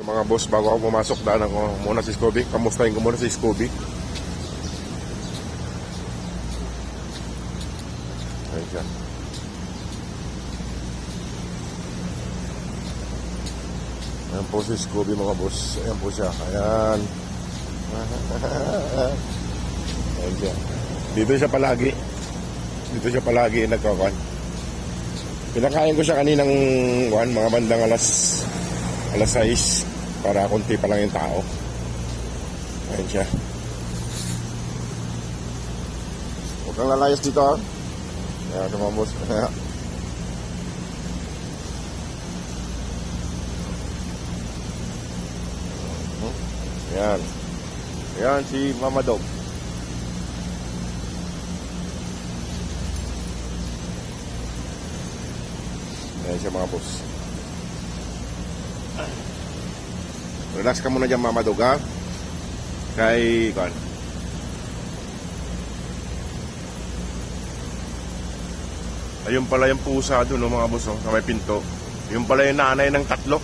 So, mga boss, bago ako pumasok, daan ako muna si Scooby. Kamustahin ko muna si Scooby. Ayan siya. Ayan po si Scooby, mga boss. Ayan po siya. Ayan. Ayan siya. Dito siya palagi nagkakuan. Pinakain ko siya kaninang mga bandang alas 6 para konti pa lang yung tao. Ayan siya. Huwag kang lalayas dito, ha. Ayan, mga boss. Ayan. Ayan si Mama Dog. Ayan siya, mga boss. Relax ka muna dyan, Mama Dog, ha? Kay kan. Ayun pala yung pusa doon, mga boss, sa may pinto. Yung pala yung nanay ng tatlo.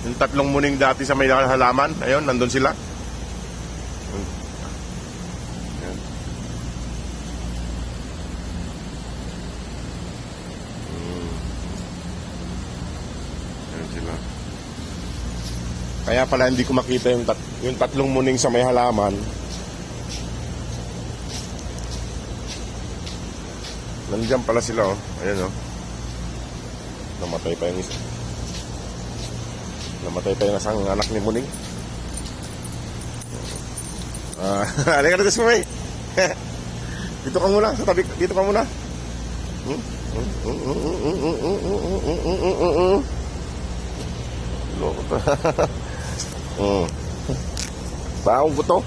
Yung tatlong muning dati sa may halaman. Ayun, nandun sila. Ayan. Ayan sila. Kaya pala hindi ko makita yung tatlong muning sa may halaman. Nandiyan pala sila, oh. Ayan, oh. Namatay pa yung isa. Namatay pa yung isang anak ni Muning. Halika na dito, Sumay. Dito ka muna, sa tabi. Dito ka muna. Loko to. Baong buto.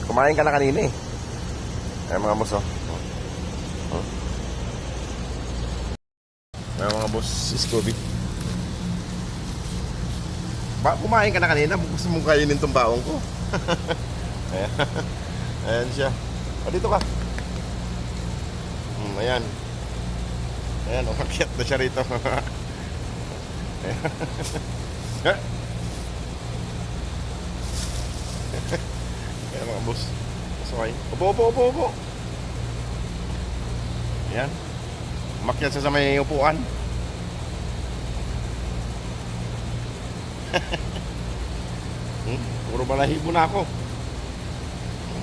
Kumain ka na kanina, eh. Ay, mga boss, oh. Ay, mga boss, si Scooby. Kumain ka na kanina. Gusto mong kainin itong baong ko. Ayan. Ayan siya. O, dito ka. Ayan. Ayan, umakyat na siya rito. Ayan. Ayan, mga boss. Masakay. Upo. Ayan. Umakyat siya sa may upuan. Puro balahibo na ako.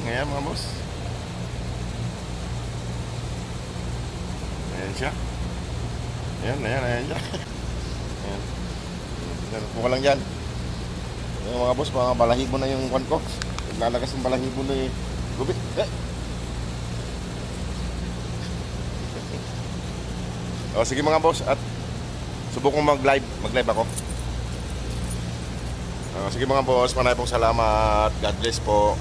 Ngayon, mga boss. Ayan siya. Ayan siya. Ayan. Puka lang dyan. Ayan, mga boss, mga balahibo na yung kwan ko. Naglalagas ng balahibo na yung gubit. O, sige mga boss, at subukong mag-live ako. Sige mga boss, panay pong salamat. God bless po.